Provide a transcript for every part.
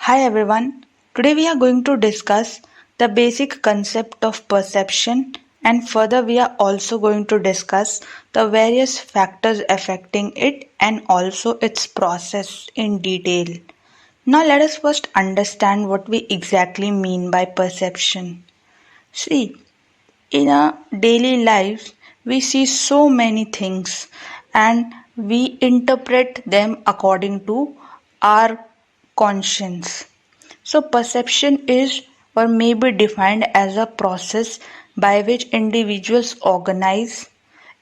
Hi everyone. Today we are going to discuss the basic concept of perception, and further we are also going to discuss the various factors affecting it and also its process in detail. Now let us first understand what we exactly mean by perception. See, in our daily lives we see so many things and we interpret them according to our conscience. So, perception is or may be defined as a process by which individuals organize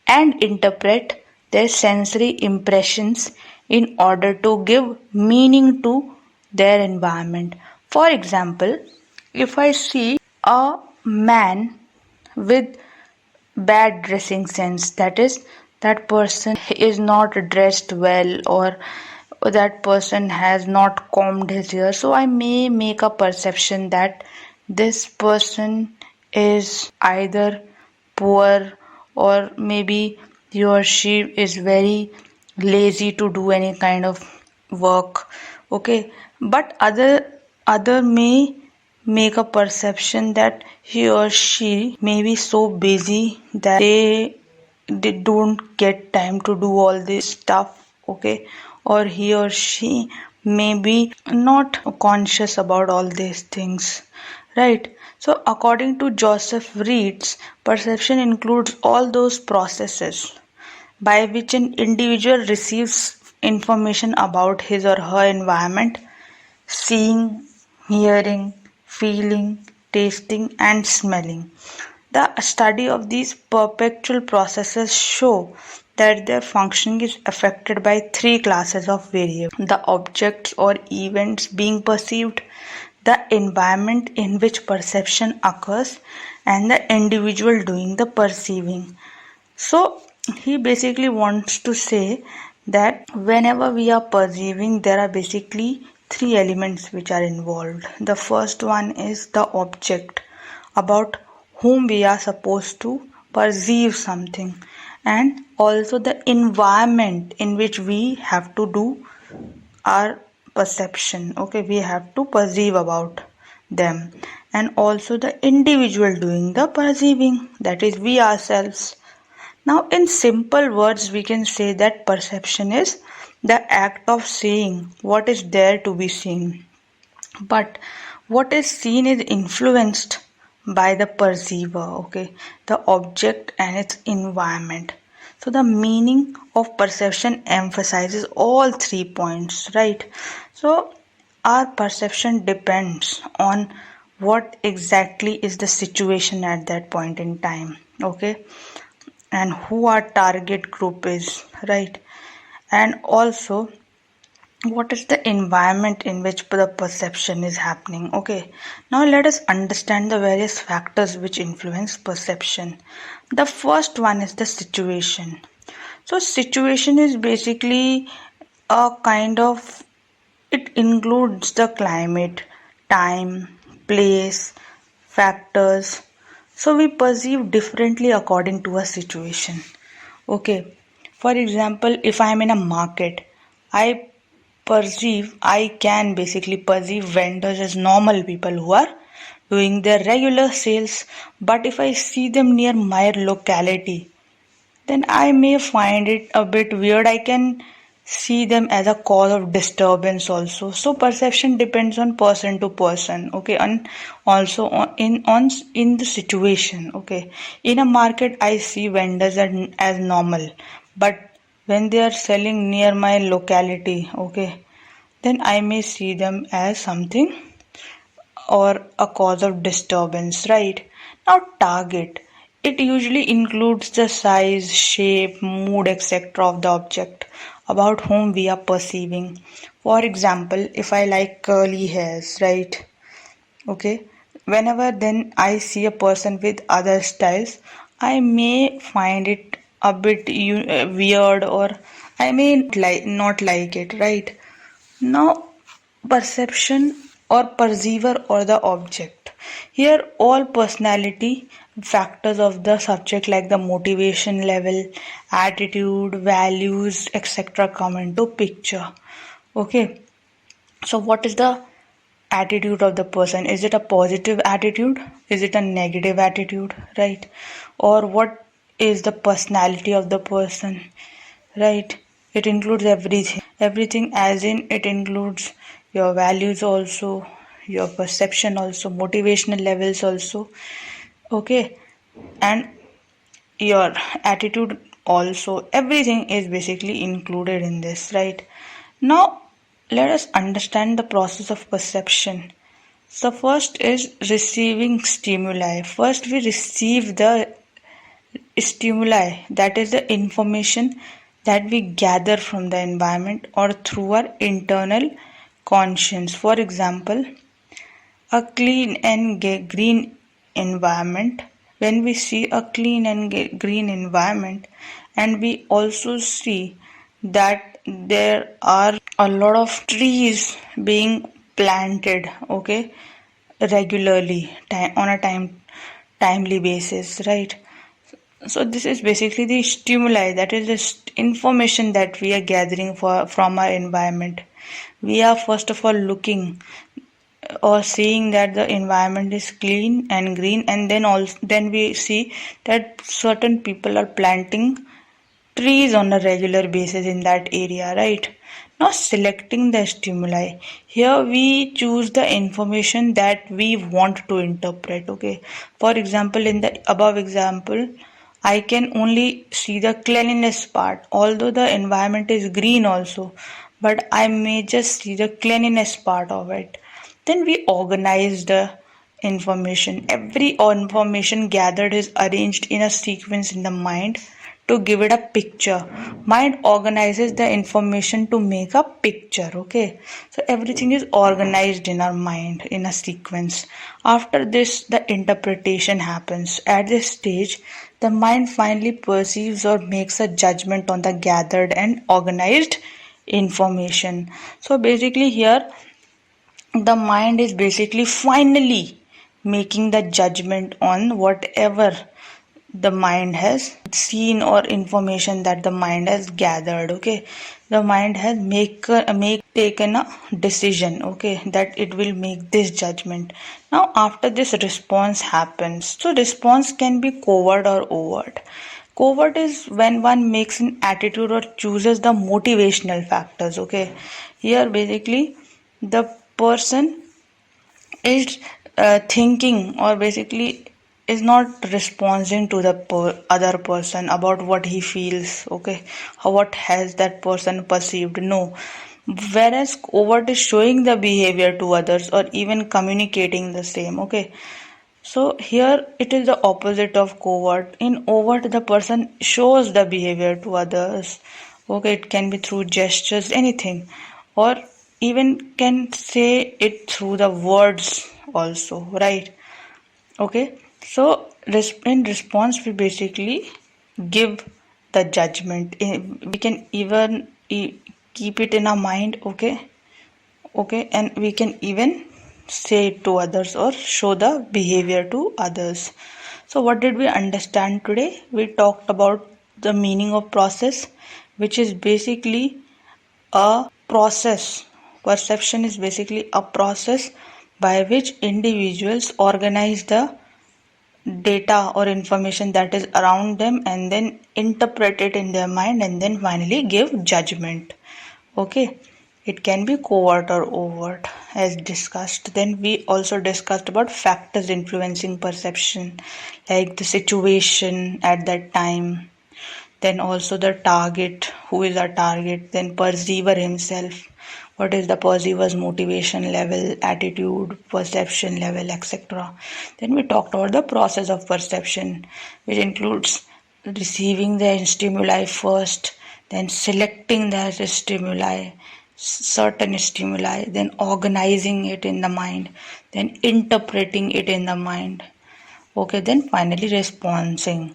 and interpret their sensory impressions in order to give meaning to their environment. For example, if I see a man with bad dressing sense, that is, that person is not dressed well, or that person has not combed his hair, so I may make a perception that this person is either poor, or maybe he or she is very lazy to do any kind of work. Okay, but other may make a perception that he or she may be so busy that they don't get time to do all this stuff. Okay, or he or she may be not conscious about all these things, right? So according to Joseph Reeds, perception includes all those processes by which an individual receives information about his or her environment: seeing, hearing, feeling, tasting, and smelling. The study of these perpetual processes show that their functioning is affected by three classes of variables: the objects or events being perceived, the environment in which perception occurs, and the individual doing the perceiving. So he basically wants to say that whenever we are perceiving, there are basically three elements which are involved. The first one is the object, about whom we are supposed to perceive something, and also the environment in which we have to do our perception. Okay, we have to perceive about them, and also the individual doing the perceiving, that is we ourselves. Now, in simple words, we can say that perception is the act of seeing what is there to be seen. But what is seen is influenced by the perceiver, okay, the object and its environment. So, the meaning of perception emphasizes all 3 points, right? So, our perception depends on what exactly is the situation at that point in time, okay, and who our target group is, right? And also what is the environment in which the perception is happening. Okay, now let us understand the various factors which influence perception. The first one is the situation. So situation is basically a kind of, it includes the climate, time, place, factors. So we perceive differently according to a situation. Okay. For example, if I am in a market, I can basically perceive vendors as normal people who are doing their regular sales. But if I see them near my locality, then I may find it a bit weird. I can see them as a cause of disturbance also. So perception depends on person to person, okay, and also in the situation, okay. In a market, I see vendors as normal, but when they are selling near my locality, okay, then I may see them as something or a cause of disturbance, right? Now, target. It usually includes the size, shape, mood, etc. of the object about whom we are perceiving. For example, if I like curly hairs, right? Okay. Whenever then I see a person with other styles, I may find it a bit weird, or I may not like it, right? Now, perception or perceiver or the object. Here, all personality factors of the subject like the motivation level, attitude, values, etc. come into picture. Okay, so what is the attitude of the person. Is it a positive attitude? Is it a negative attitude? Right? Or what is the personality of the person? Right? It includes everything, as in it includes your values also, your perception also, motivational levels also. Okay, and your attitude also. Everything is basically included in this, right? Now, let us understand the process of perception. So, first is receiving stimuli. First, we receive the stimuli, that is the information that we gather from the environment or through our internal conscience. For example, a clean and green environment. When we see a clean and green environment, and we also see that there are a lot of trees being planted, okay, regularly, on a timely basis, right? So this is basically the stimuli, that is the information that we are gathering from our environment. We are first of all looking or seeing that the environment is clean and green, and then we see that certain people are planting trees on a regular basis in that area, right? Now, selecting the stimuli. Here we choose the information that we want to interpret. Okay. For example, in the above example, I can only see the cleanliness part, although the environment is green also, but I may just see the cleanliness part of it. Then we organize the information. Every information gathered is arranged in a sequence in the mind to give it a picture. Mind organizes the information to make a picture. Okay, so everything is organized in our mind in a sequence. After this, the interpretation happens. At this stage, the mind finally perceives or makes a judgment on the gathered and organized information. So basically here the mind is basically finally making the judgment on whatever the mind has seen or information that the mind has gathered. Okay, the mind has make taken a decision, okay, that it will make this judgment. Now after this, response happens. So response can be covert or overt. Covert is when one makes an attitude or chooses the motivational factors. Okay, here basically the person is thinking, or basically is not responding to the other person about what he feels, okay, what has that person perceived. No, whereas overt is showing the behavior to others or even communicating the same. Okay, so here it is the opposite of covert. In overt, the person shows the behavior to others. Okay, it can be through gestures, anything, or even can say it through the words also, right? Okay, so in response, we basically give the judgment. We can even keep it in our mind, okay, and we can even say it to others or show the behavior to others. So what did we understand today? We talked about the meaning of process, which is basically a process. Perception is basically a process by which individuals organize the data or information that is around them and then interpret it in their mind and then finally give judgment. Okay, it can be covert or overt as discussed. Then we also discussed about factors influencing perception, like the situation at that time, then also the target, who is our target, then perceiver himself, what is the perceiver's motivation level, attitude, perception level, etc. Then we talked about the process of perception, which includes receiving the stimuli first, then selecting the stimuli, certain stimuli, then organizing it in the mind, then interpreting it in the mind. Okay, then finally responding.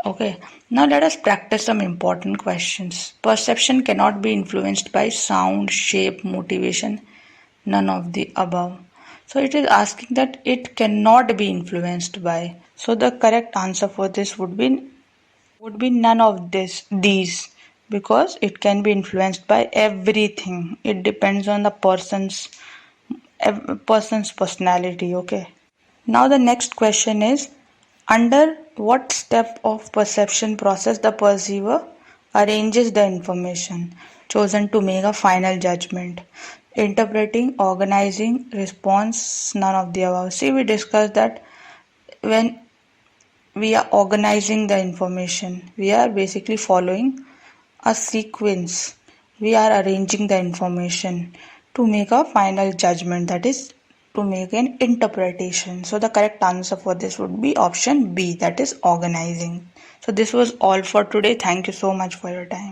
Okay, now let us practice some important questions. Perception cannot be influenced by sound, shape, motivation, none of the above. So it is asking that it cannot be influenced by. So the correct answer for this would be none of these, because it can be influenced by everything. It depends on the person's a person's personality. Okay. Now the next question is, under what step of perception process the perceiver arranges the information chosen to make a final judgment? Interpreting, organizing, response, none of the above. See, we discussed that when we are organizing the information, we are basically following a sequence. We are arranging the information to make a final judgment, that is, to make an interpretation. So the correct answer for this would be option B, that is organizing. So this was all for today. Thank you so much for your time.